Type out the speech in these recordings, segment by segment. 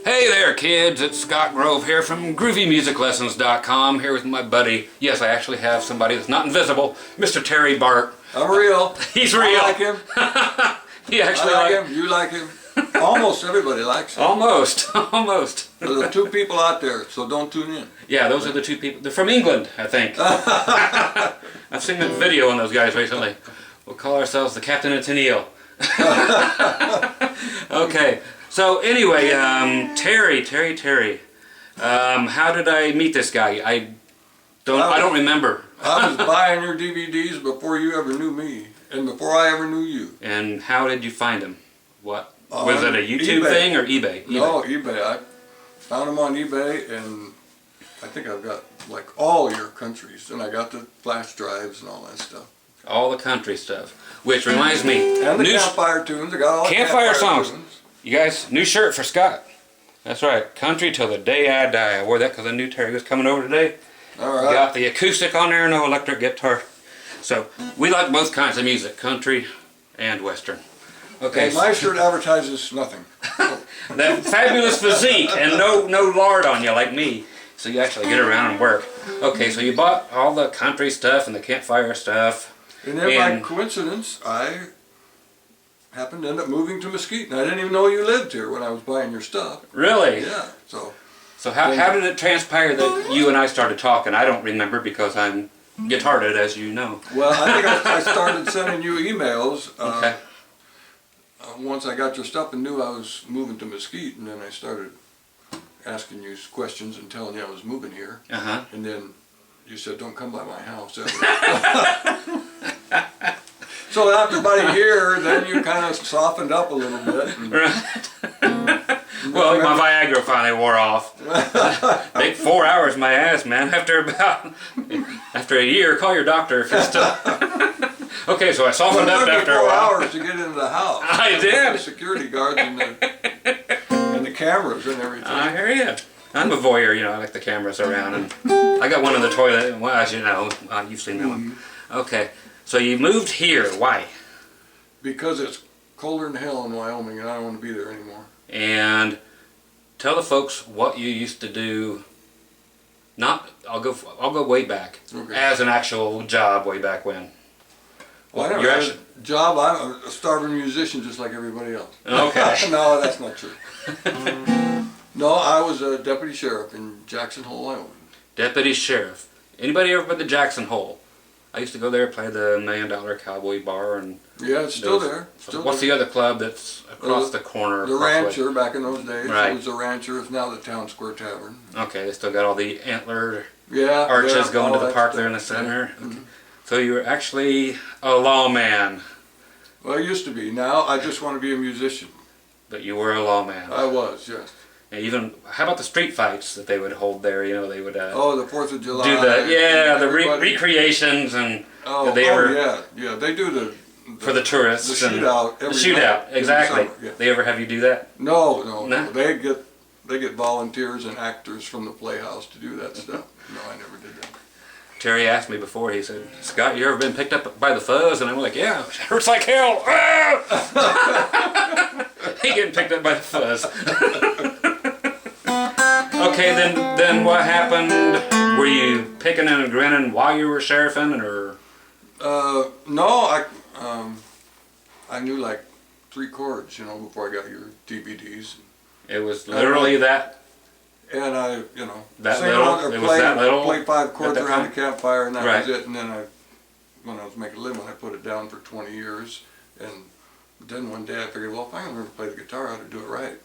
Hey there kids, it's Scott Grove here from GroovyMusicLessons.com, here with my buddy. Yes, I actually have somebody that's not invisible, Mr. Terry Bart. I'm real. He's real. I like him. He actually I like him. You like him. Almost everybody likes him. Almost. There's the two people out there, so don't tune in. Yeah, those are the two people. They're from England, I think. I've seen a video on those guys recently. We'll call ourselves the Captain and Tennille. Okay. So anyway, Terry. How did I meet this guy? I don't remember. I was buying your DVDs before you ever knew me, and before I ever knew you. And how did you find him? What was it, a YouTube thing or eBay? No, eBay. I found them on eBay, and I think I've got like all your countries, and I got the flash drives and all that stuff. All the country stuff. Which reminds me, and the campfire tunes. I got all the campfire songs. tunes. You guys, new shirt for Scott. That's right, country till the day I die. I wore that because I knew Terry was coming over today. All right. Got the acoustic on there, no electric guitar. So we like both kinds of music, country and western. Okay. And my shirt advertises nothing. That fabulous physique and no lard on you like me. So you actually get around and work. Okay, so you bought all the country stuff and the campfire stuff. And then by coincidence, I happened to end up moving to Mesquite, and I didn't even know you lived here when I was buying your stuff. Really? Yeah. So how did it transpire that you and I started talking? I don't remember because I'm guitar-ed, as you know. Well, I think I started sending you emails Okay. Once I got your stuff and knew I was moving to Mesquite, and then I started asking you questions and telling you I was moving here. Uh-huh. And then you said, "Don't come by my house ever." So after about a year, then you kind of softened up a little bit. Right. Well, my Viagra finally wore off. Take 4 hours, my ass, man. After a year, call your doctor if you're still. Okay, so I softened up after a while. 4 hours to get into the house. I did. The security guards and the cameras and everything. I hear you. I'm a voyeur, you know. I like the cameras around, and I got one in the toilet. Well, as you know, you've seen that one. Okay. So you moved here. Why? Because it's colder than hell in Wyoming, and I don't want to be there anymore. And tell the folks what you used to do. I'll go way back. Okay. As an actual job way back when. Well, I never had a job. I'm a starving musician just like everybody else. Okay. No, that's not true. No, I was a deputy sheriff in Jackson Hole, Wyoming. Deputy sheriff. Anybody ever been to Jackson Hole? I used to go there, play the $1 Million Cowboy Bar, and yeah, it's still there. What's the other club that's across the corner? The Rancher, back in those days. Right. It was the Rancher. It's now the Town Square Tavern. Okay, they still got all the antler arches going to the park there in the center. Yeah. Okay. So you were actually a lawman. Well, I used to be. Now I just want to be a musician. But you were a lawman. I was, yes. And even, how about the street fights that they would hold there? You know, they would the 4th of July. do the recreations and They do for the tourists. The shootout. The shootout, exactly. Yeah. They ever have you do that? No. Nah? They get volunteers and actors from the Playhouse to do that stuff. No, I never did that. Terry asked me before, he said, "Scott, you ever been picked up by the fuzz?" And I'm like, "Yeah, it hurts like hell." He getting picked up by the fuzz. Okay, then what happened? Were you picking and grinning while you were sheriffing, or? No, I knew like 3 chords, before I got your DVDs. It was literally that. And I, that little. Play 5 chords around the campfire, and that right. was it. And then when I was making a living, I put it down for 20 years. And then one day I figured, well, if I'm going to play the guitar, I ought to do it right.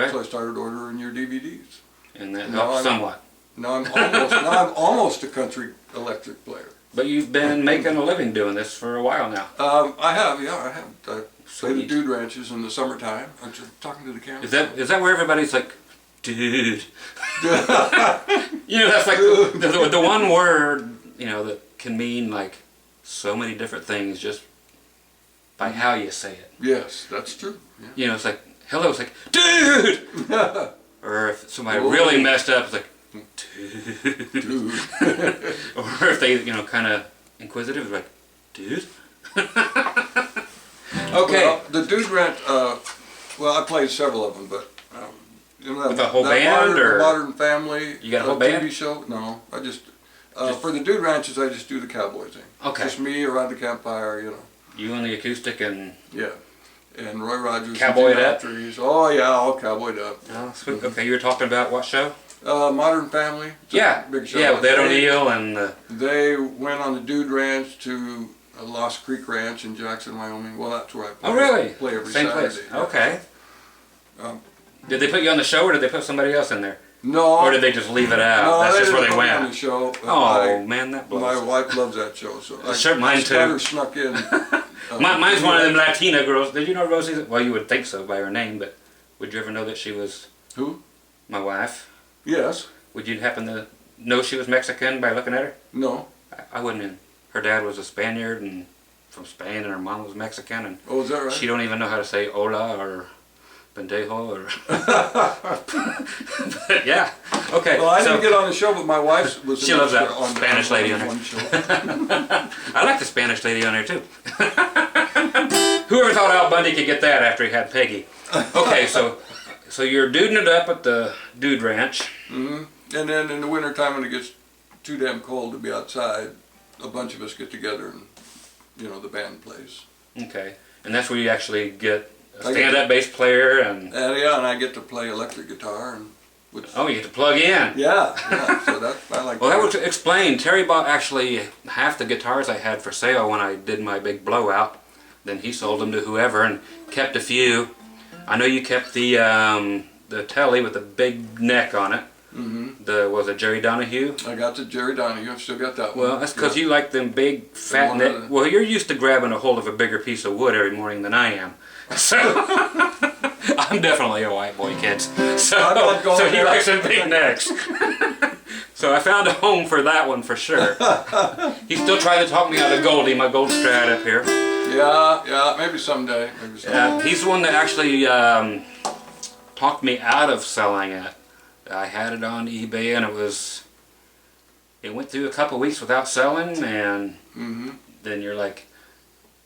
So I started ordering your DVDs. And that helped somewhat. Now I'm almost a country electric player. But you've been making a living doing this for a while now. I have. I play the dude ranches in the summertime. I'm just talking to the camera. Is that where everybody's like, dude? That's like the one word, that can mean like so many different things just by how you say it. Yes, that's true. Yeah. It's like, hello, it's like, dude! Or if somebody really messed up, it's like, dude. Or if they, kind of inquisitive, it's like, dude? Okay. Well, the dude rant, I played several of them, but You know, with a whole band, or Modern Family. You got a whole band? TV show? No, I just for the dude ranches, I just do the cowboy thing. Okay. Just me around the campfire, you know. You and the acoustic and Yeah. And Roy Rogers. Cowboyed up? Oh yeah, all cowboyed up. Oh, sweet. Okay, you were talking about what show? Modern Family. Yeah, big show. yeah, with Ed O'Neill and. They went on the dude ranch to Lost Creek Ranch in Jackson, Wyoming. Well, that's where I play. Oh, really? Play every Same Saturday. place. Yeah. Okay. Did they put you on the show, or did they put somebody else in there? No. Or did they just leave it out? No, That's just where they didn't put me on went. the show. Oh man, that blows. My wife loves that show, so Mine too. I snuck in. Mine's one of them Latina girls. Did you know Rosie? Well, you would think so by her name, but would you ever know that she was? Who? My wife. Yes. Would you happen to know she was Mexican by looking at her? No. I wouldn't. Even. Her dad was a Spaniard and from Spain, and her mom was Mexican, and Oh, is that right? she don't even know how to say hola or pendejo or. But yeah. Okay. Well, I didn't get on the show, but my wife was. She loves that on Spanish lady on one there. show. I like the Spanish lady on there too. Whoever thought Al Bundy could get that after he had Peggy? Okay, so you're duding it up at the dude ranch. Mm-hmm. And then in the wintertime when it gets too damn cold to be outside, a bunch of us get together and, you know, the band plays. Okay, and that's where you actually get a stand-up bass player and. Yeah, and I get to play electric guitar and. Oh, you get to plug in. Yeah. So that I like. Well, that would explain. Terry bought actually half the guitars I had for sale when I did my big blowout. Then he sold them to whoever and kept a few. I know you kept the telly with the big neck on it. Mm-hmm. Was it Jerry Donahue? I got the Jerry Donahue. I've still got that one. Well, that's because you like them big fat neck. Well, you're used to grabbing a hold of a bigger piece of wood every morning than I am. So I'm definitely a white boy, kids. So he likes them big necks. So I found a home for that one for sure. He still tried to talk me out of Goldie, my gold Strat up here. Yeah, maybe someday. He's the one that actually talked me out of selling it. I had it on eBay and it went through a couple weeks without selling, and then you're like,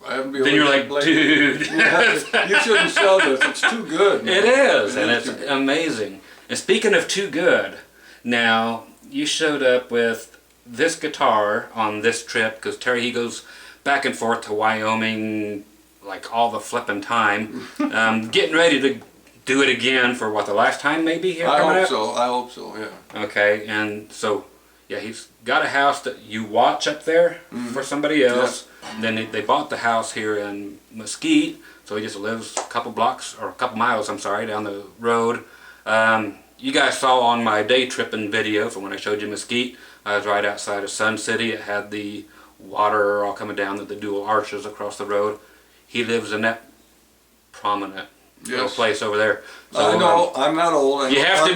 dude, you shouldn't sell this. It's too good. Man. It is, and it's amazing. And speaking of too good, now you showed up with this guitar on this trip because Terry, he goes back and forth to Wyoming like all the flipping time, getting ready to do it again for what, the last time maybe here coming up? I hope so, yeah. Okay, and so yeah, he's got a house that you watch up there for somebody else. Yeah. Then they bought the house here in Mesquite, so he just lives a couple blocks, or a couple miles, I'm sorry, down the road. You guys saw on my day tripping video from when I showed you Mesquite, I was right outside of Sun City. It had the water all coming down, the dual arches across the road. He lives in that prominent little place over there. So, I know, I'm not old. You have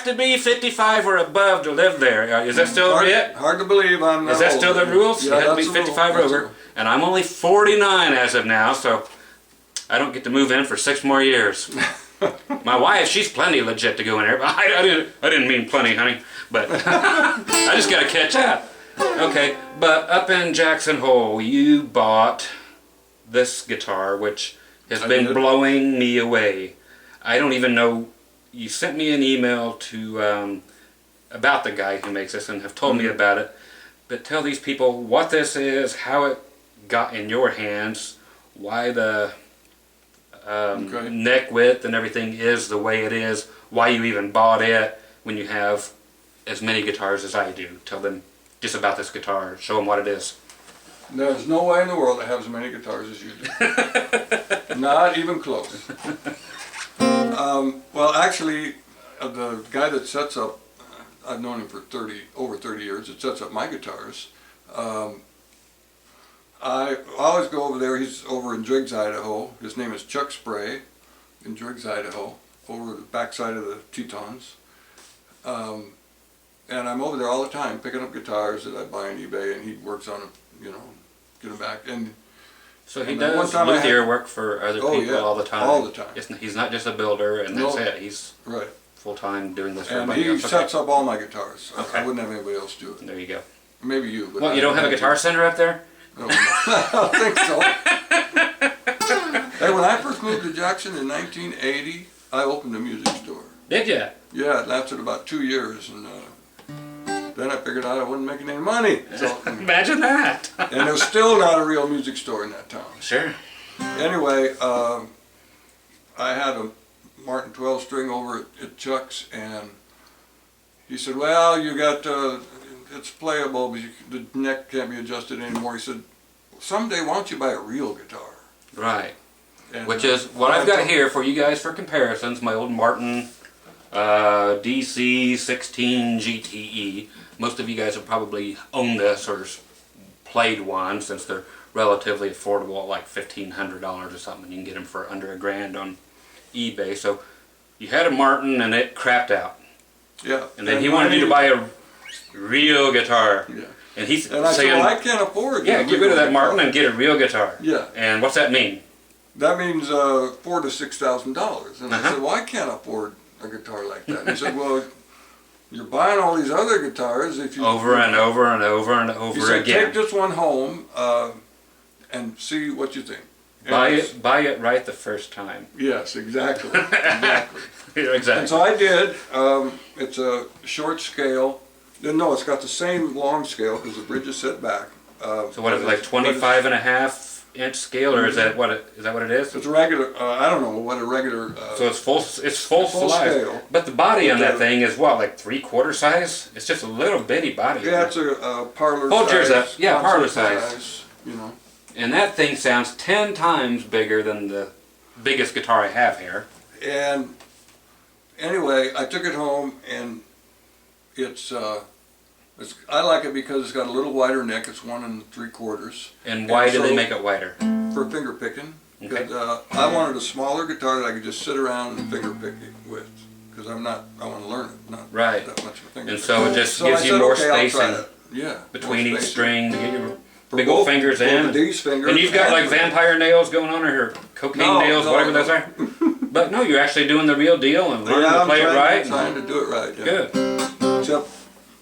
to be 55 or above to live there. Is that still it? Hard to believe I'm not. Is that still the rules? Yeah, you have to be 55 or over. And I'm only 49 as of now, so I don't get to move in for 6 more years. My wife, she's plenty legit to go in there. But I didn't mean plenty, honey. But I just got to catch up. Okay, but up in Jackson Hole, you bought this guitar, which has been blowing me away. I don't even know. You sent me an email to about the guy who makes this and have told me about it. But tell these people what this is, how it got in your hands, why the neck width and everything is the way it is, why you even bought it when you have as many guitars as I do. Tell them just about this guitar. Show them what it is. There's no way in the world I have as many guitars as you do. Not even close. Well, actually, the guy that sets up, I've known him for over 30 years, that sets up my guitars. I always go over there. He's over in Driggs, Idaho. His name is Chuck Spray in Driggs, Idaho, over the backside of the Tetons. And I'm over there all the time picking up guitars that I buy on eBay, and he works on them, you know, get them back. And so he does Luthier work for other people all the time. All the time. He's not just a builder, and that's it. He's full-time doing this for everybody else. And he sets up all my guitars. I wouldn't have anybody else do it. There you go. Maybe you. But well, you don't have a guitar center up there? No, I don't think so. Hey, when I first moved to Jackson in 1980, I opened a music store. Did you? Yeah, it lasted about 2 years, and then I figured out I wasn't making any money. So, Imagine that. and there's still not a real music store in that town. Sure. Anyway, I had a Martin 12 string over at Chuck's, and he said, well, you got, it's playable, but the neck can't be adjusted anymore. He said, someday why don't you buy a real guitar? Right. And, which is what I've got here for you guys for comparisons. My old Martin DC 16 GTE. Most of you guys have probably owned this or played one, since they're relatively affordable at like $1,500 or something. You can get them for under $1,000 on eBay. So you had a Martin and it crapped out. Yeah. And then he wanted you to buy a real guitar. Yeah. And he's and I saying, said, well, I can't afford it. yeah, get rid of that Martin and get a real guitar. Yeah. And what's that mean? That means $4,000 to $6,000. And I said, well, I can't afford a guitar like that. And he said, well, you're buying all these other guitars if you over and over and over and over he said, again. take this one home and see what you think. And Buy it right the first time. Yes, exactly. Exactly. Exactly. And so I did. It's a short scale. No, it's got the same long scale because the bridge is set back. So what is it, like 25.5-inch scale, or is that what it is? It's a regular. I don't know what a regular. So it's full size. Scale. But the body on that thing is what, like 3/4 size? It's just a little bitty body. Yeah, it's a parlor Hold size. yours up. Yeah, parlor size. You know. And that thing sounds 10 times bigger than the biggest guitar I have here. And anyway, I took it home, and it's I like it because it's got a little wider neck. It's 1 3/4. And why do they make it wider? For finger picking. Okay. I wanted a smaller guitar that I could just sit around and finger pick it with, because I want to learn it, not Right. that much of a finger And pick. so it just So gives I you said, more okay, I'll try spacing it. Yeah, between more each spacing. string to get your For big old both- fingers both in. of these fingers. And you've got like vampire nails going on, or cocaine No, nails, no, whatever no. those are. But no, you're actually doing the real deal and learning to play it right. I'm trying to do it right. Yeah. Good. Except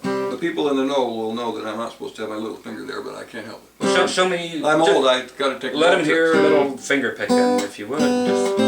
the people in the know will know that I'm not supposed to have my little finger there, but I can't help it. Well, show me. I'm just old. I got to take. Let a them hear a little finger picking, if you would. Just.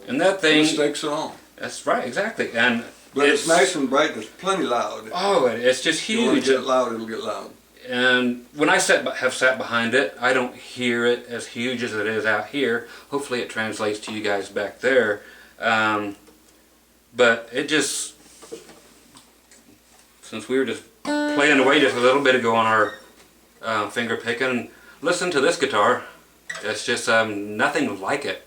And that thing. Mistakes at all. That's right, exactly. And But it's nice and bright and it's plenty loud. Oh, it's just You want huge. to get loud, it'll get loud. And when I have sat behind it, I don't hear it as huge as it is out here. Hopefully it translates to you guys back there. But it just, since we were just playing away just a little bit ago on our finger picking, listen to this guitar. It's just nothing like it.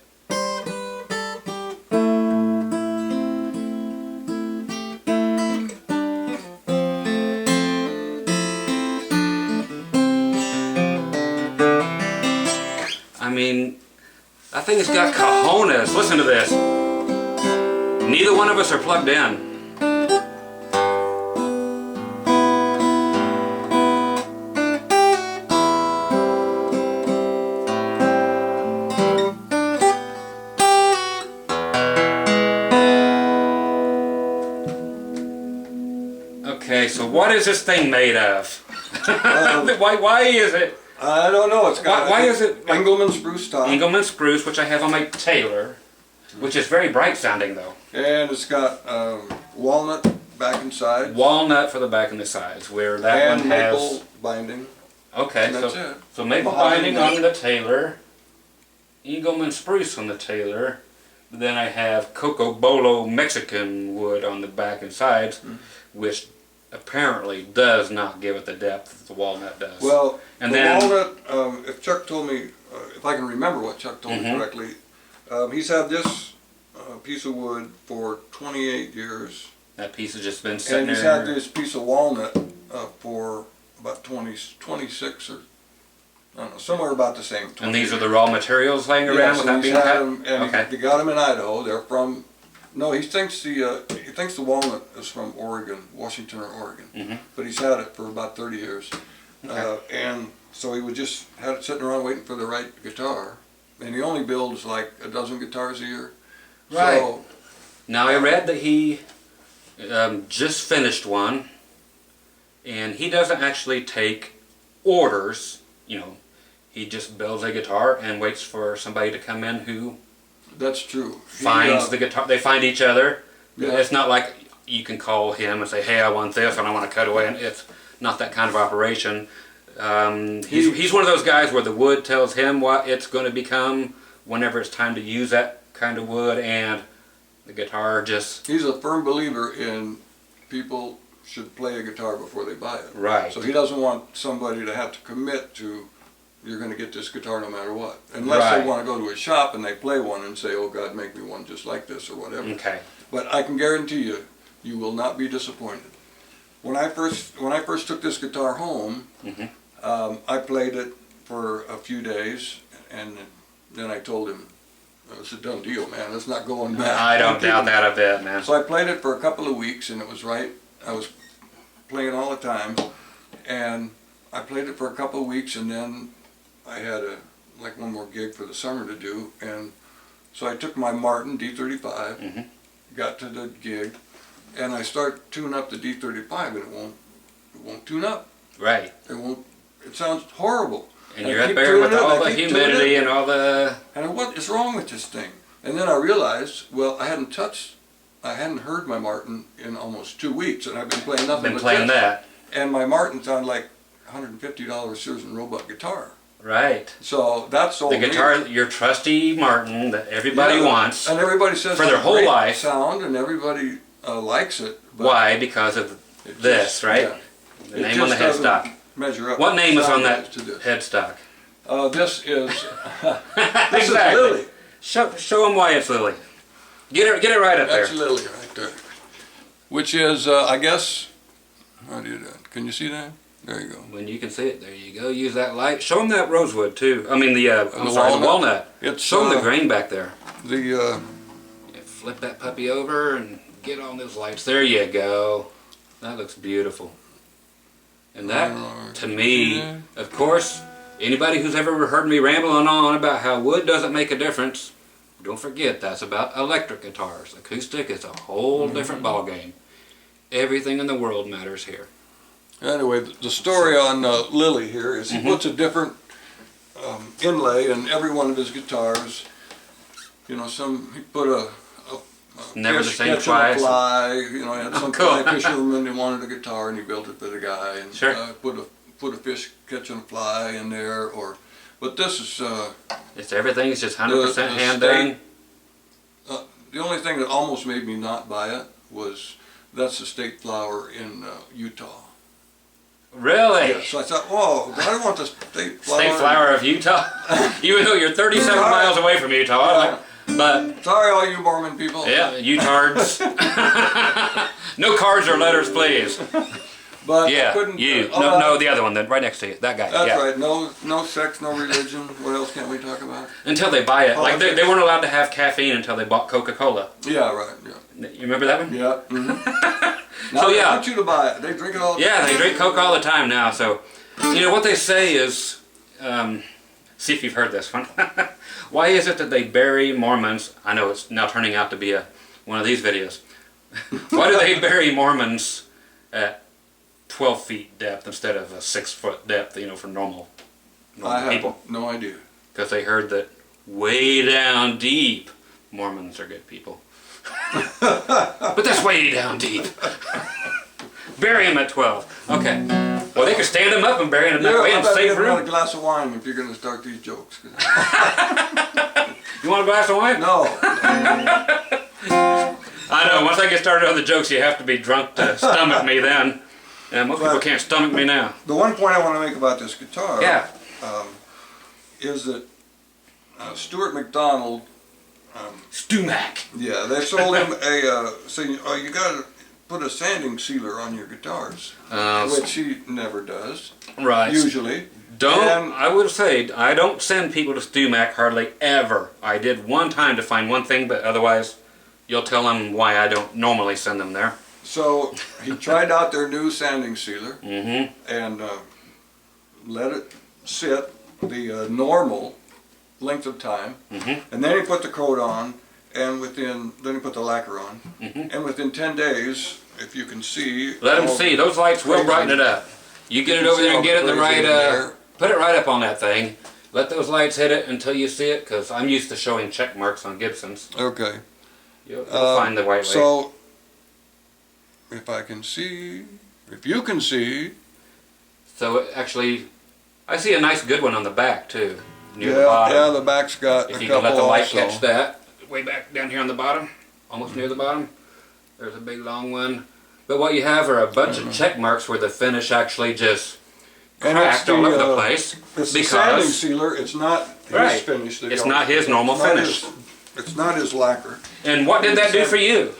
I mean, that thing has got cojones. Listen to this. Neither one of us are plugged in. Okay, so what is this thing made of? Why is it? I don't know. It's got. Why is it like Engelmann spruce top? Engelmann spruce, which I have on my Taylor, which is very bright sounding though. And it's got walnut back and sides. Walnut for the back and the sides, where that and one maple has. binding. Okay, And that's it. so maple Mahogany binding on the Taylor, Engelmann spruce on the Taylor. Then I have Coco Bolo Mexican wood on the back and sides, which apparently does not give it the depth that the walnut does. Well, and the then, walnut, if Chuck told me, if I can remember what Chuck told me correctly, he's had this piece of wood for 28 years. That piece has just been sitting And he's there. had this piece of walnut for about 26 or, I don't know, somewhere about the same. And these are the raw materials laying around Yes, without and being he's had cut? them, and Okay. he got them in Idaho. They're from No, he thinks the walnut is from Oregon, Washington or Oregon, but he's had it for about 30 years, and so he would just had it sitting around waiting for the right guitar, and he only builds like a dozen guitars a year. Right. So, now I read that he just finished one, and he doesn't actually take orders. You know, he just builds a guitar and waits for somebody to come in who. That's true. Finds the guitar. They find each other. Yeah. It's not like you can call him and say, "Hey, I want this, and I want to cut away." And it's not that kind of operation. He's one of those guys where the wood tells him what it's going to become whenever it's time to use that kind of wood, and the guitar just. He's a firm believer in people should play a guitar before they buy it. Right. So he doesn't want somebody to have to commit to. You're going to get this guitar no matter what. Unless Right. they want to go to a shop and they play one and say, oh God, make me one just like this or whatever. Okay. But I can guarantee you, you will not be disappointed. When I first took this guitar home, I played it for a few days, and then I told him, it's a done deal, man. It's not going back. I don't doubt that a bit, man. So I played it for a couple of weeks, and it was right. I was playing all the time, and I played it for a couple of weeks, and then I had one more gig for the summer to do, and so I took my Martin D35, got to the gig, and I start tuning up the D35, and it won't tune up. Right. It won't. It sounds horrible. And you're up there with all the humidity and all the. And what is wrong with this thing? And then I realized, well, I hadn't heard my Martin in almost 2 weeks, and I've been playing nothing but this. That. And my Martin sounded like $150 Sears and Roebuck guitar. Right. So that's all. The guitar, your trusty Martin that everybody wants. And everybody says for their whole life. Sound, and everybody likes it. But why? Because of this, right? Yeah. The name on the headstock. Measure up. What name is on that headstock? This is this is Lily. Show them why it's Lily. Get it right up there. That's Lily right there. Which is, I guess. How do you do that? Can you see that? There you go. When you can see it, there you go. Use that light. Show them that rosewood too. I mean the walnut. Show them the grain back there. Yeah, flip that puppy over and get on those lights. There you go. That looks beautiful. And that, to me, of course, anybody who's ever heard me rambling on about how wood doesn't make a difference, don't forget that's about electric guitars. Acoustic is a whole different ballgame. Everything in the world matters here. Anyway, the story on Lily here is he puts a different inlay in every one of his guitars. You know, he put a never fish the same catching a twice. fly. You know, he had some fly fisherman who wanted a guitar and he built it for the guy and put a fish catching a fly in there. But this is it's everything. It's just 100% hand done. The only thing that almost made me not buy it was that's the state flower in Utah. Really? Yeah, so I thought, whoa, I don't want the state flower. State flower of Utah? Even though you're 37 miles away from Utah. But sorry all you Mormon people. Yeah, Utards. No cards or letters, please. But yeah, I couldn't, no, the other one, then right next to you, that guy. That's right. No sex, no religion. What else can't we talk about? Until they buy it. Like they weren't allowed to have caffeine until they bought Coca-Cola. Yeah, right. Yeah. You remember that one? Yeah. Now so they yeah, want you to buy it. They drink it all the time. Yeah, they drink Coke all the time now. So, you know what they say is, see if you've heard this one. Why is it that they bury Mormons? I know it's now turning out to be one of these videos. Why do they bury Mormons at 12 feet depth instead of a 6 foot depth? You know, for normal people. I have no idea. Because they heard that way down deep, Mormons are good people. But that's way down deep. Bury him at 12. Okay. Well, they could stand him up and bury him that way in safe room. You want a glass of wine if you're going to start these jokes. You want a glass of wine? No. I know. Once I get started on the jokes, you have to be drunk to stomach me then. And most people can't stomach me now. The one point I want to make about this guitar is that Stuart McDonald Stumac. Yeah, they sold him saying, oh, you got to put a sanding sealer on your guitars, which he never does. Right. Usually. I would say, I don't send people to Stumac hardly ever. I did one time to find one thing, but otherwise, You'll tell them why I don't normally send them there. So he tried out their new sanding sealer Mm-hmm. and let it sit the normal length of time, Mm-hmm. and then he put the coat on, and then he put the lacquer on, Mm-hmm. and within 10 days, if you can see, Let them see. Those lights will brighten it up. You get it over there and get it in the right, put it right up on that thing. Let those lights hit it until you see it, because I'm used to showing check marks on Gibsons. Okay. You'll find the white way. So, if I can see, if you can see. So actually, I see a nice good one on the back too, near Yeah, the bottom. yeah, the back's got If a you couple can let the light also. catch that, way back down here on the bottom, almost near the bottom, there's a big long one. But what you have are a bunch of check marks where the finish actually just cracked all over the place. It's the sanding Because sealer, it's not his Right. finish. it's not his normal finish. It's not his lacquer. And what did that do for you?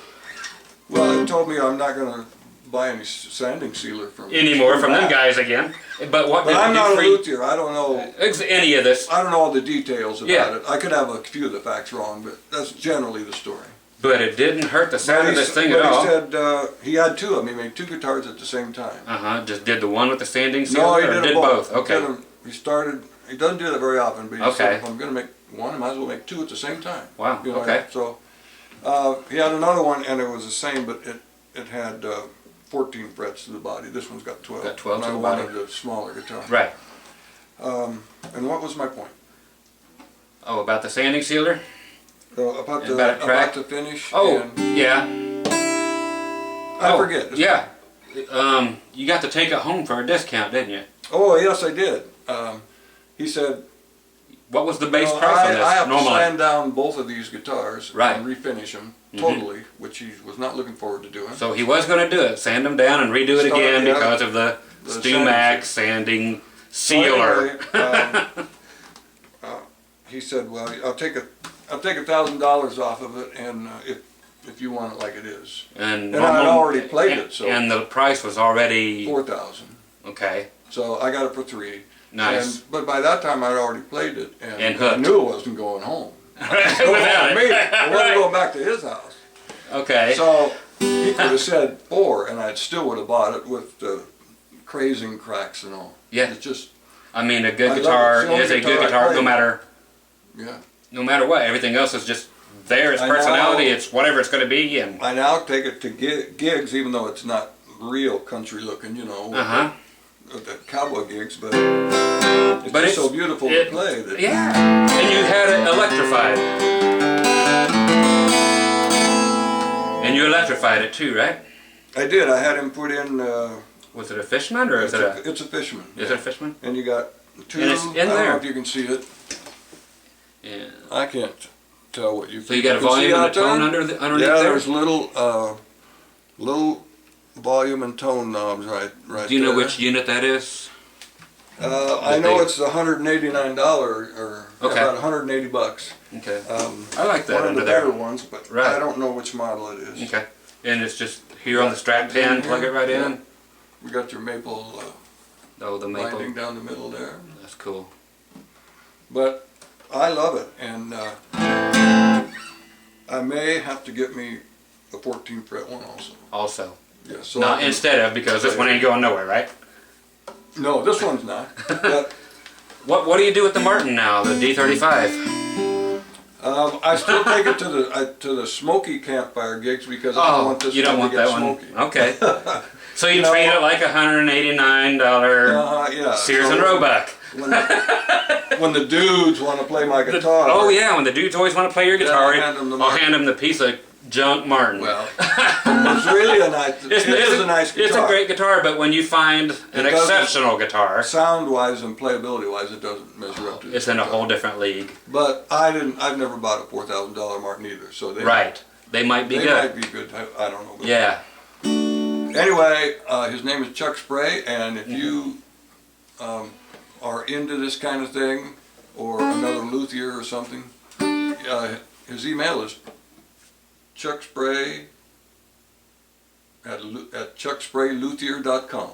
Well, it told me I'm not going to buy any sanding sealer from Anymore from them that. guys again. But what But did I'm it not do a for you? luthier. I don't know. Any of this. I don't know all the details about Yeah. it. I could have a few of the facts wrong, but that's generally the story. But it didn't hurt the sound of this thing at But all. he said he had two of them. He made two guitars at the same time. Just did the one with the sanding sealer, No, he or did, did them both? both. Okay. He started. He doesn't do that very often, but he Okay. said if I'm going to make one, I might as well make two at the same time. Wow. You know, Okay. So he had another one, and it was the same, but it had 14 frets to the body. This one's got 12. Got 12 and to I the body. wanted a smaller guitar. Right. And what was my point? Oh, about the sanding sealer? About And about a track? the finish. Oh, and yeah. I forget. Yeah. You got to take it home for a discount, didn't you? Oh yes, I did. He said, What was the base "Well, price on this I have to normally? sand down both of these guitars Right. and refinish them Mhm. totally," which he was not looking forward to doing. So he was going to do it, sand them down and redo it Start, again yeah. because of the The Stumac sanding So sealer. anyway, he said, "Well, I'll take $1,000 off of it, and if you want it like it is." And I had normal- already played and- it, so And the price was already... 4,000. Okay. So I got it for 3. Nice. But by that time, I'd already played it, and And I hooked. knew it wasn't going home. Without Me, it. I wasn't going back to his house. Okay. So he could have said 4, and I still would have bought it with the crazing cracks and all. Yeah. It's just, I mean, a I good love it. guitar It's the only is a good guitar I guitar play. no yeah. matter what. Everything else is just there. It's I personality. know. It's whatever it's going to be. And I now take it to gigs, even though it's not real country looking, you know, with the cowboy gigs, but it's But just it's- so beautiful it- to play. That yeah. And you had it electrified. And you electrified it too, right? I did. I had him put in. Was it a Fishman or is it a? It's a Fishman. Is it a Fishman? And you got 2. And it's in I don't there. know if you can see it. Yeah. I can't tell what you. So you got a can see volume and a out there? tone underneath Yeah, there. there's little volume and tone knobs right Do you know there. which unit that is? I know it's $189 or Okay. about $180. Okay. I like that One of under the there. better ones, but Right. I don't know which model it is. Okay. And it's just here on the strap pin. Plug it right in. We got your maple Oh, the maple. winding down the middle there. That's cool. But I love it, and I may have to get me a 14 fret one also. Also. Yeah, so Not I can- instead of, because this one ain't going nowhere, right? No, this one's not. But What do you do with the Martin now, the D35? I still take it to the smoky campfire gigs because I don't want this you don't one want to get that one. smoky. Okay. So you You know- treat it like $189 Yeah. Sears so and Roebuck. when the dudes want to play my guitar. Oh yeah, when the dudes always want to play your guitar, I'll hand 'em the I'll Martin. hand them the piece of junk Martin. Well, it's really a nice. It is a nice guitar. It's a great guitar, but when you find an It doesn't- exceptional guitar, Sound-wise and playability-wise, it doesn't measure up to. it's this in a guitar. whole different league. But I've never bought a $4,000 Martin either, so they Right. They might be They good. might be good. I don't know. But Yeah. Anyway, his name is Chuck Spray, and if you are into this kind of thing, or another luthier or something, his email is chuckspray at chucksprayluthier.com.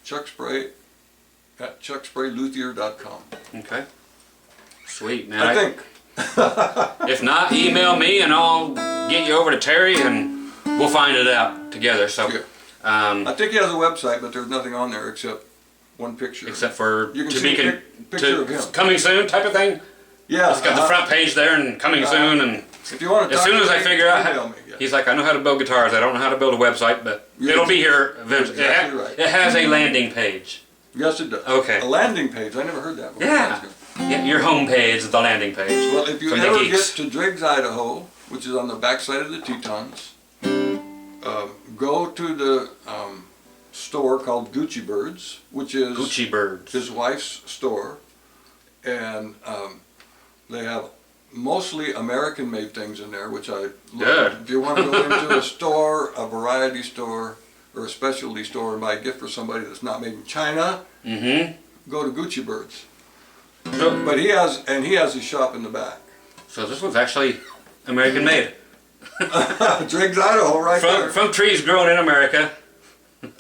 Chuckspray at chucksprayluthier.com. Okay. Sweet, man. I think If not, email me and I'll get you over to Terry and we'll find it out together. So, Yeah. I think he has a website, but there's nothing on there except one picture. except for You can to see be a picture of him. coming soon type of thing. Yeah. It's got the front page there and coming soon. And If you want to as talk soon to as I me, figure out, email me. Yeah. he's like, I know how to build guitars. I don't know how to build a website, but You're it'll be here eventually. exactly right. It has a landing page. Yes, it does. Okay. A landing page. I never heard that before. Yeah. That's good. Yeah, your home page is the landing page. Well, if you From the ever geeks. get to Driggs, Idaho, which is on the backside of the Tetons, go to the store called Gucci Birds, which is Gucci Birds. his wife's store, and they have mostly American-made things in there, which I love. Good. If you want to go into a store, a variety store, or a specialty store and buy a gift for somebody that's not made in China, go to Gucci Birds. So, But he has his shop in the back. so this was actually American made. Driggs, Idaho, right there. From trees grown in America.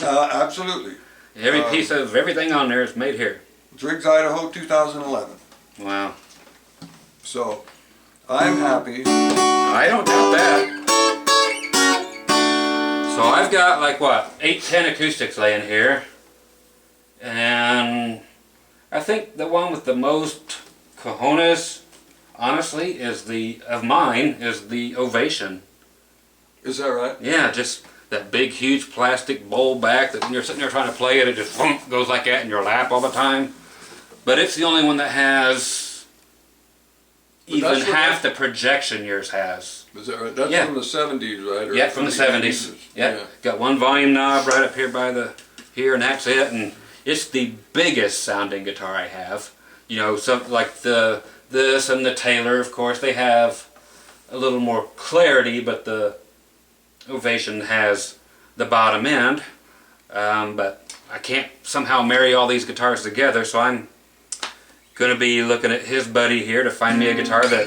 Absolutely. Every piece of everything on there is made here. Driggs, Idaho, 2011. Wow. So, I'm happy. I don't doubt that. So I've got like what, 8-10 acoustics laying here. And I think the one with the most cojones, honestly, is the Ovation. Is that right? Yeah, just that big, huge plastic bowl back that when you're sitting there trying to play it, it just thump, goes like that in your lap all the time. But it's the only one that has even half the projection yours has. Is that right? That's Yeah. from the 70s, right? Or Yeah, from the 70s. Yeah. Got one volume knob right up here by the here, and that's it. And it's the biggest sounding guitar I have. You know, some like this and the Taylor, of course, they have a little more clarity, but the Ovation has the bottom end. But I can't somehow marry all these guitars together, so I'm gonna be looking at his buddy here to find me a guitar that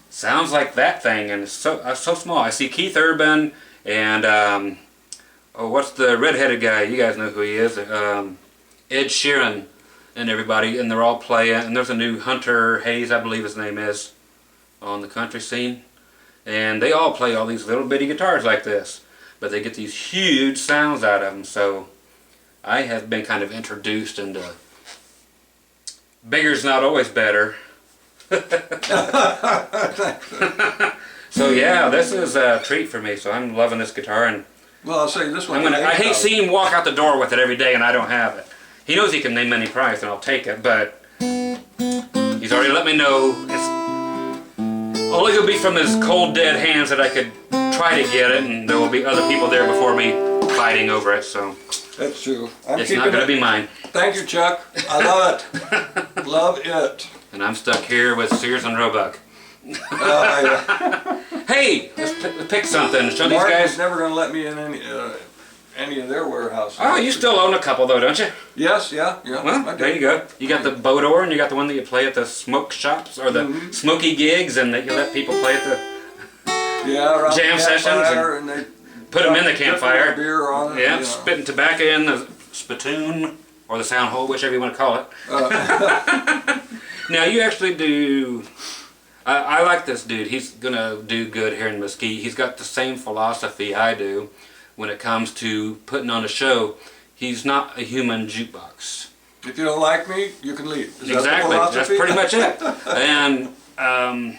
sounds like that thing, and it's so small. I see Keith Urban and oh, what's the redheaded guy? You guys know who he is. Ed Sheeran and everybody, and they're all playing. And there's a new Hunter Hayes, I believe his name is, on the country scene, and they all play all these little bitty guitars like this, but they get these huge sounds out of them. So I have been kind of introduced into bigger's not always better. So yeah, this is a treat for me. So I'm loving this guitar, and Well, I'll say this one. I hate seeing him walk out the door with it every day and I don't have it. He knows he can name any price and I'll take it, but he's already let me know it's only going to be from his cold dead hands that I could try to get it, and there will be other people there before me fighting over it, so That's true. it's not going to be mine. Thank you, Chuck. I love it. Love it. And I'm stuck here with Sears and Roebuck. Hey, let's pick something. Show these Martin's guys. never going to let me in any of their warehouses. Oh, you still own a couple though, don't you? Yes, yeah. Well, I do. there you go. You got the Bodor, and you got the one that you play at the smoke shops or the smoky gigs, and that you let people play at the around jam the sessions, campfire, and they put them in the put campfire. beer on it. Yeah, you know. spitting tobacco in the spittoon or the sound hole, whichever you want to call it. Now you actually do. I like this dude. He's gonna do good here in Mesquite. He's got the same philosophy I do when it comes to putting on a show. He's not a human jukebox. If you don't like me, you can leave. Is Exactly. That the That's philosophy? pretty much it. And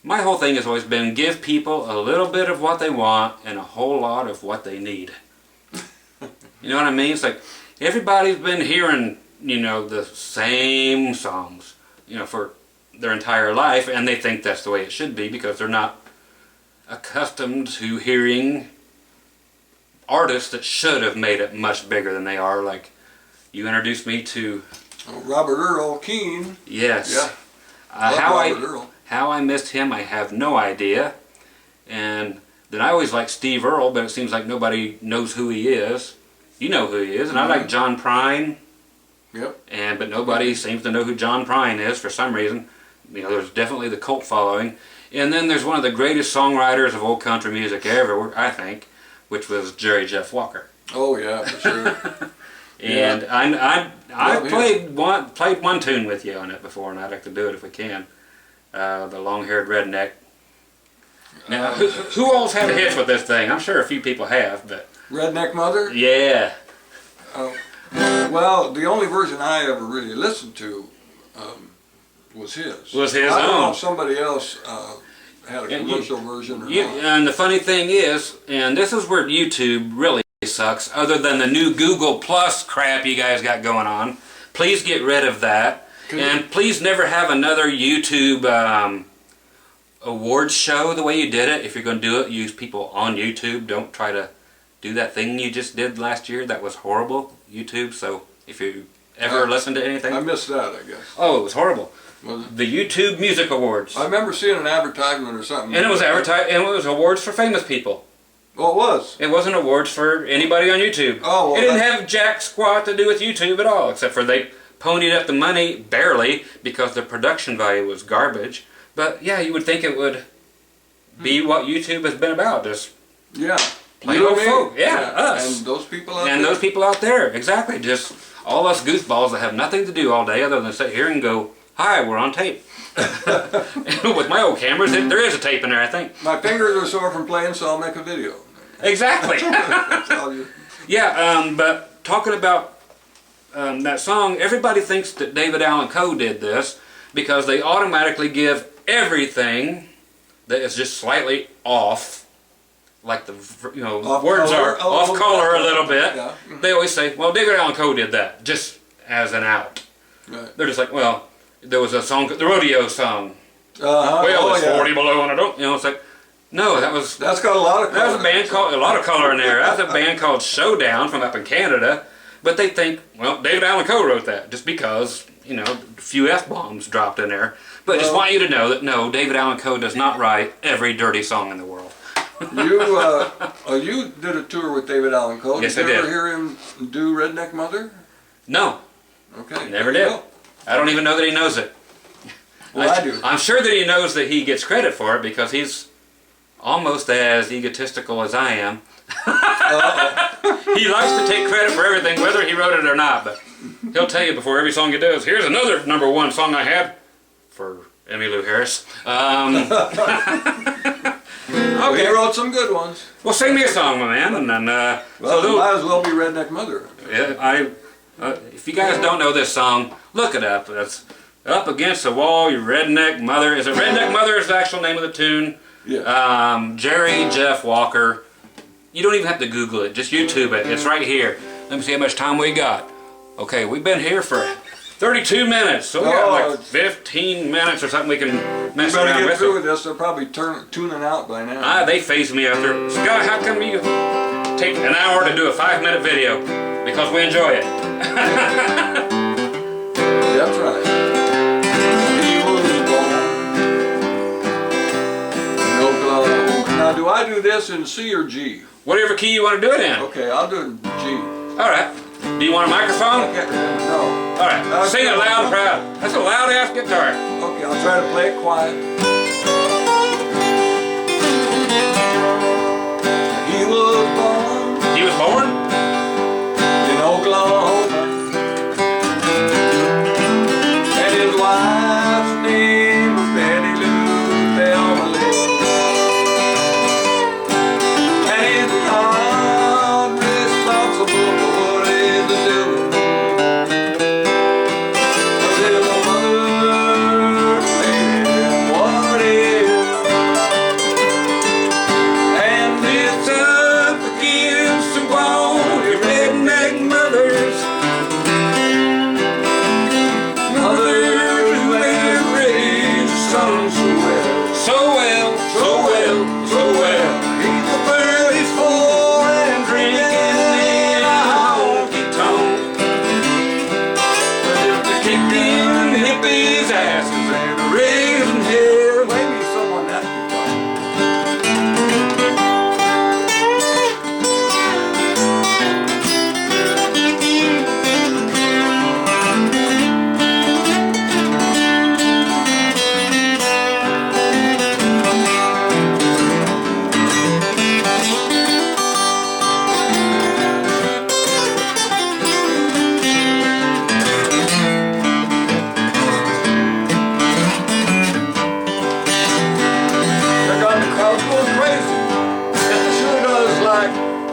my whole thing has always been give people a little bit of what they want and a whole lot of what they need. You know what I mean? It's like everybody's been hearing, you know, the same songs, you know, for their entire life, and they think that's the way it should be because they're not accustomed to hearing artists that should have made it much bigger than they are. Like you introduced me to Robert Earl Keen. yes. Yeah. How I missed him, I have no idea. And then I always liked Steve Earle, but it seems like nobody knows who he is. You know who he is, and I like John Prine. Yep. But nobody seems to know who John Prine is for some reason. You know, there's definitely the cult following. And then there's one of the greatest songwriters of old country music ever, I think, which was Jerry Jeff Walker. Oh yeah, for sure. And Yeah. I played one tune with you on it before, and I'd like to do it if we can. The long-haired redneck. Now, who else had hits with this thing? I'm sure a few people have, but Redneck Mother? yeah. Well, the only version I ever really listened to was his. Was his I don't know own. if somebody else had a commercial version or not. And the funny thing is, and this is where YouTube really sucks, other than the new Google Plus crap you guys got going on, please get rid of that. And please never have another YouTube awards show the way you did it. If you're going to do it, use people on YouTube. Don't try to do that thing you just did last year. That was horrible, YouTube. So if you ever listen to anything... I missed that, I guess. Oh, it was horrible. Was it? The YouTube Music Awards. I remember seeing an advertisement or something. And it was and it was awards for famous people. Oh, it was? It wasn't awards for anybody on YouTube. Oh, well, it didn't have jack squat to do with YouTube at all, except for they ponied up the money barely because the production value was garbage. But yeah, you would think it would be what YouTube has been about, just plain old folk. Yeah, us. And those people out there. And those people out there, exactly. Just all us goofballs that have nothing to do all day other than sit here and go, hi, we're on tape. With my old cameras, there is a tape in there, I think. My fingers are sore from playing, so I'll make a video. Exactly. That's all you... Yeah, but talking about that song, everybody thinks that David Allan Coe did this because they automatically give everything that is just slightly off, like the words are off color a little bit. Yeah. They always say, well, David Allan Coe did that, just as an out. Right. They're just like, well, there was a song, the rodeo song. Uh-huh. Well, it's 40 below and I don't, it's like, no, That's got a lot of color. that was a band called, a lot of color in there. That's a band called Showdown from up in Canada. But they think, well, David Allan Coe wrote that just because, a few F-bombs dropped in there. But I just want you to know that no, David Allan Coe does not write every dirty song in the world. You did a tour with David Allan Coe. Yes, did I you ever did. hear him do Redneck Mother? No, Okay. never there you did. go. I don't even know that he knows it. Well, I do. I'm sure that he knows that he gets credit for it because he's almost as egotistical as I am. He likes to take credit for everything, whether he wrote it or not. But he'll tell you before every song he does, here's another #1 song I had for Emmylou Harris. Okay. He wrote some good ones. Well, sing me a song, my man. And then, Well, it might as well be Redneck Mother. yeah, if you guys don't know this song, look it up. It's Up Against the Wall, Your Redneck Mother. Is it Redneck Mother is the actual name of the tune? Yeah. Jerry Jeff Walker. You don't even have to Google it. Just YouTube it. It's right here. Let me see how much time we got. Okay, we've been here for 32 minutes. So we got like 15 minutes or something we can mess You around better get with. through with this. They're probably tuning out by now. They phase me after. Scott, how come you take an hour to do a 5-minute video? Because we enjoy it. That's right. He was born in Oklahoma. Now, do I do this in C or G? Whatever key you want to do it in. Okay, I'll do it in G. All right. Do you want a microphone? Okay, no. All right. Sing it loud and proud. That's a loud ass guitar. Okay, I'll try to play it quiet. He was born He was born? in Oklahoma, and his wife's name was Betty Lou Belmont, and he's not responsible for what he's doing. But his mother made him what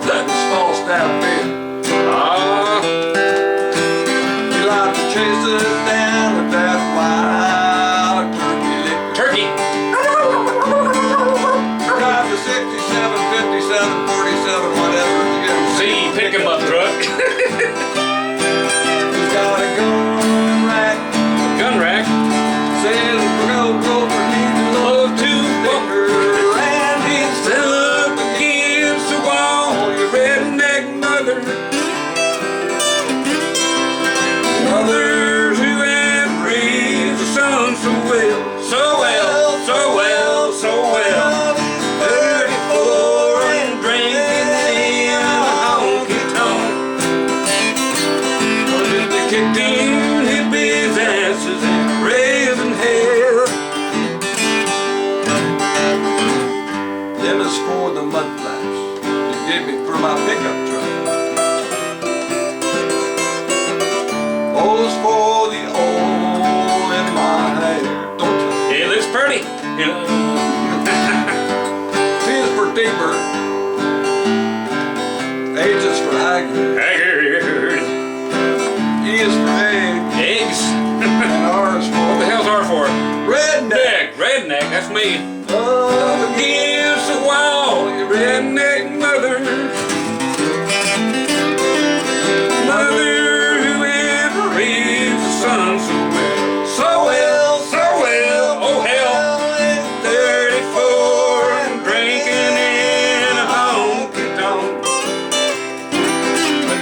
and the small staff bed. Ah, We like to chase it down with that wild turkey liquor. turkey. Drive the 67, 57, 47, whatever. See, pick him up, truck. He's got a gun rack. Gun rack. Says road rover needs a Love to liquor. And he's fill up against the wall, your redneck mother. Mothers who have raised a son so well, so well, so well, so well. 34 and drinking in a honky tonk. They kicked in hippies' asses and raising hell. Them is for the mud flaps you gave me for my pickup truck. O's for the oil in my hair. Don't you? It looks pretty. T is for deeper. H is for haggard. Haggard. E is for egg. Eggs. And R is What the for hell's R for? redneck. Redneck, that's me. Up Against the wall, your redneck mother. Mother who ever raised a son so well. So well, so well, oh hell. 34 and drinking in a honky tonk.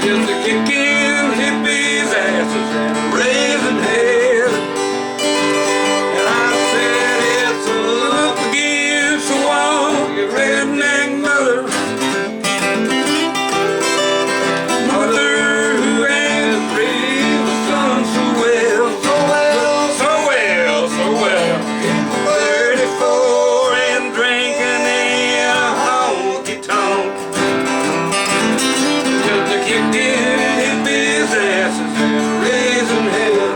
Just a kicking hippies' asses and raising hell. And I said it's up against the wall, your redneck mother. Mother who has raised a son so well, so well, so well, so well. 34 and drinking in a honky tonk. Just a kicked in hippies' asses and raising hell.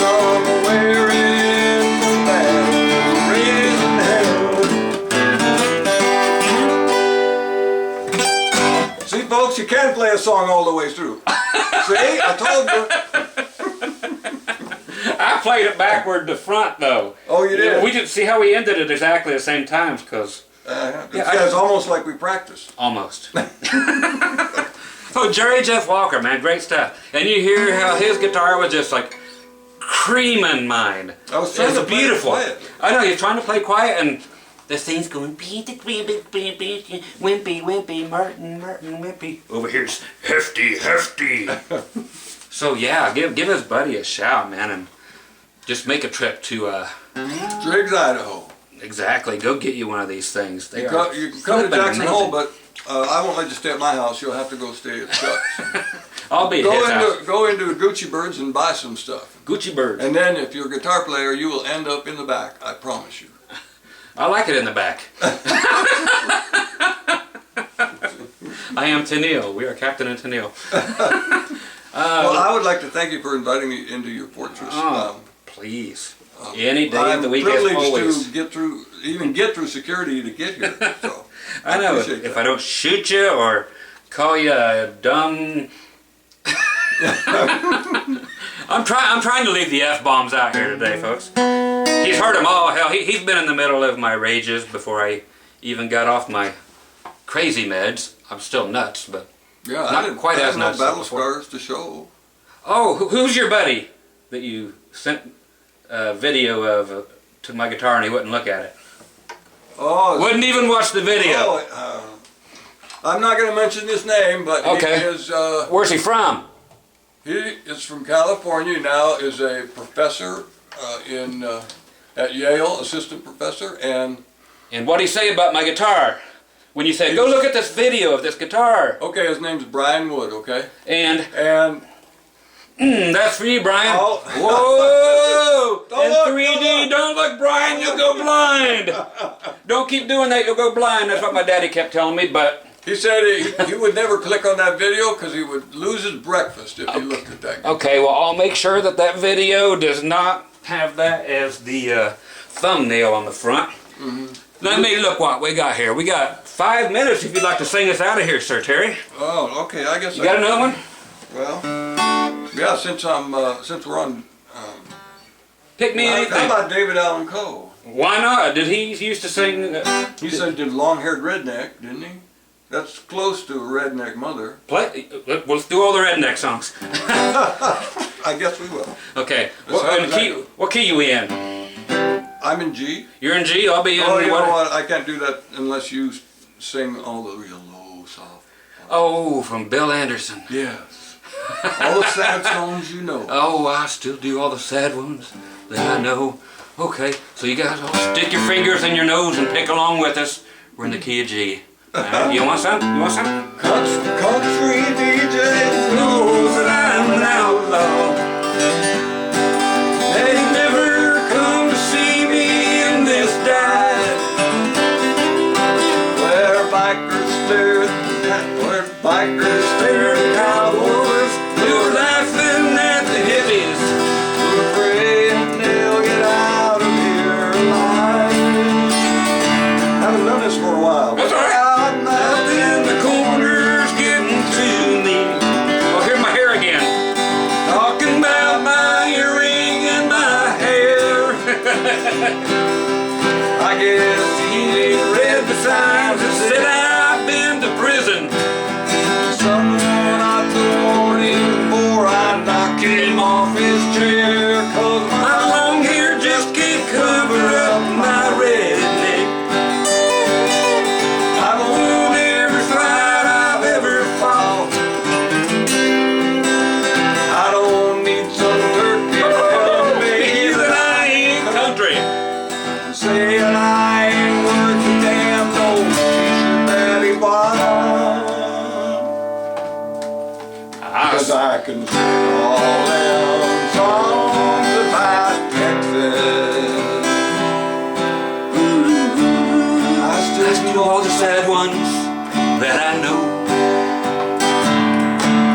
somewhere in the land, raising hell. See, folks, you can play a song all the way through. See, I told you. I played it backward to front though. Oh, you did? We didn't see how we ended at exactly the same times because It's almost like we practiced. almost. Oh, Jerry Jeff Walker, man, great stuff. And you hear how his guitar was just like creaming mine. I was trying to play it beautiful. quietly. I know, you're trying to play quiet and this thing's going wimpy, wimpy, Martin, wimpy. Over here's hefty. So yeah, give his buddy a shout, man, and just make a trip to Driggs, Idaho. exactly. Go get you one of these things. They You are can come to flippin' Jackson amazing. Hole, but I won't let you stay at my house. You'll have to go stay at Chuck's. I'll be at his house. Go into Gucci Birds and buy some stuff. Gucci Bird. And then if you're a guitar player, you will end up in the back. I promise you. I like it in the back. I am Tennille. We are Captain and Tennille. Well, I would like to thank you for inviting me into your fortress. Please. Any day of the week I'm as privileged always. to get through security to get here. So I know. appreciate If that. I don't shoot you or call you a dumb... I'm trying to leave the F-bombs out here today, folks. He's heard them all. Hell, he's been in the middle of my rages before I even got off my crazy meds. I'm still nuts, but Yeah, not I didn't, quite I as had no nuts as battle before. scars to show. Oh, who's your buddy that you sent a video of to my guitar and he wouldn't look at it? Oh, Wouldn't even watch the video. oh, I'm not going to mention his name, but Okay. he is. Where's he from? He is from California. Now is a professor at Yale, assistant professor, and And what'd he say about my guitar? When you said, go look at this video of this guitar. okay, his name's Brian Wood. Okay, And and that's for you, Brian. Oh. Whoa! Don't In look, 3D, don't look, Brian, you'll go blind. Don't keep doing that, you'll go blind. That's what my daddy kept telling me, but... he said he would never click on that video because he would lose his breakfast if he looked at that. Okay, well, I'll make sure that that video does not have that as the thumbnail on the front. Let me look what we got here. We got 5 minutes if you'd like to sing us out of here, Sir Terry. Oh, okay. I guess you got another one? Well, yeah. Since we're on. Pick me anything. How about David Allan Coe? Why not? Did he used to sing? He said did long-haired redneck, didn't he? That's close to a redneck mother. Let's do all the redneck songs. I guess we will. Okay. What key you in? I'm in G. You're in G. I'll be in. Oh, you know what? I can't do that unless you sing all the real low, soft. Oh, from Bill Anderson. Yes. All the sad songs you know. Oh, I still do all the sad ones that I know. Okay, so you guys all stick your fingers in your nose and pick along with us. We're in the key of G. You want some? You want some? Country DJs knows that I'm an outlaw. They never come to see me in this dive. Where bikers stare at the cowboys who are laughing at the hippies who are afraid they'll get out of here alive. Haven't done this for a while. That's all right. Up in the corners getting to me. Oh, here's my hair again. Talking about my earring and my hair. I guess he ain't read the signs that Said I've been to prison. someone ought to warn him before I knock him off his chair. 'Cause My long hair just can't cover up my redneck. I've won every fight I've ever fought. I don't need some turkey to tell me that I ain't Country. saying I ain't worth a damn old t-shirt that he bought. 'Cause I can sing all them songs about Texas. I Let's still do all the sad ones that I know.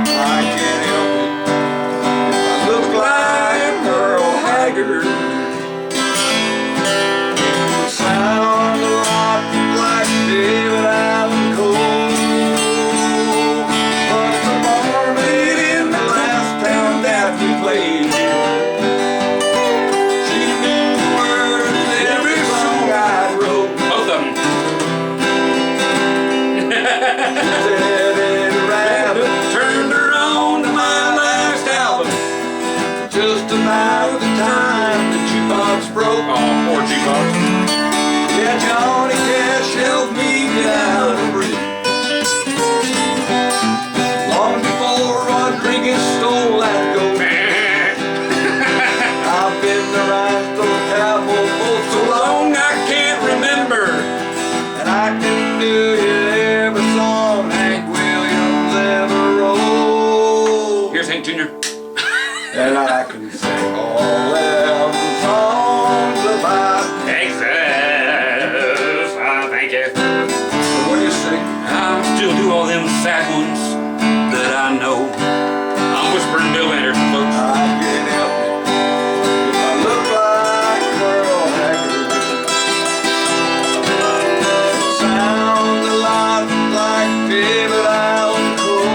I can't help it if I look like Earl Haggard. You sound a lot like David Allan Coe. But the barmaid in the last town that we played in, she knew the words to every song I wrote. Both of them. Said rabbit turned her on to my last album. Just about the time the jukebox broke. Oh, poor G-Box. Yeah, Johnny Cash helped me get out of prison. Long before Rodriguez stole that gold. I've been the rhinestone cowboy for so long I can't remember. And I can do you every song Hank Williams ever wrote. Here's Hank Jr. And I can sing all them songs about. Texas. Thank you. What do you sing? I still do all them sad ones that I know. I'm whispering Bill Anderson, folks. I can't help it if I look like Earl Haggard. Sound a lot like David Allan Coe.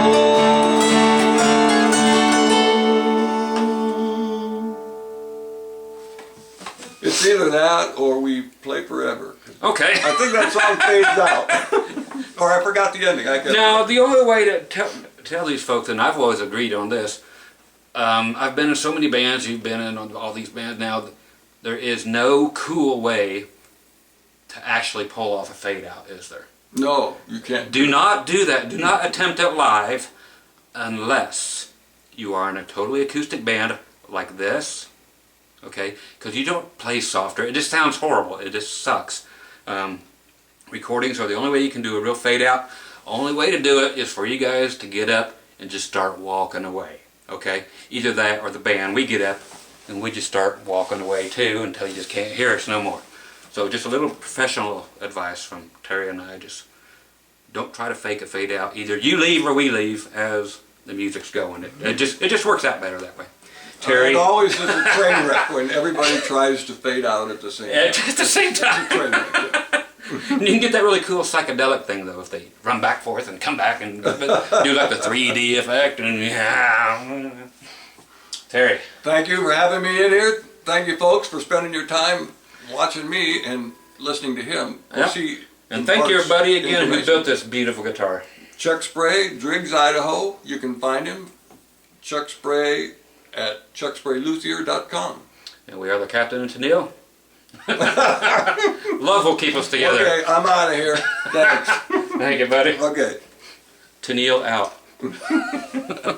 It's either that or we play forever. Okay. I think that song fades out. Or I forgot the ending. I guess. Now, the only way to tell these folks, and I've always agreed on this, I've been in so many bands, you've been in on all these bands now, there is no cool way to actually pull off a fade out, is there? No, you can't. Do not do that. Do not attempt it live unless you are in a totally acoustic band like this, okay? Because you don't play softer. It just sounds horrible. It just sucks. Recordings are the only way you can do a real fade out. Only way to do it is for you guys to get up and just start walking away, okay? Either that or the band. We get up and we just start walking away too until you just can't hear us no more. So just a little professional advice from Terry and I. Just don't try to fake a fade out. Either you leave or we leave as the music's going. It just works out better that way. Terry. It always is a train wreck when everybody tries to fade out at the same time. At the same time. It's a train wreck, yeah. And you can get that really cool psychedelic thing though if they run back forth and come back and do like the 3D effect and yeah. Terry. Thank you for having me in here. Thank you folks for spending your time watching me and listening to him. We'll Yep. see. And thank your buddy again who information. built this beautiful guitar. Chuck Spray, Driggs, Idaho. You can find him. Chuck Spray at chucksprayluthier.com. And we are the captain and Tennille. Love will keep us together. Okay, I'm out of here. Thanks. Thank you, buddy. Okay. Tennille out.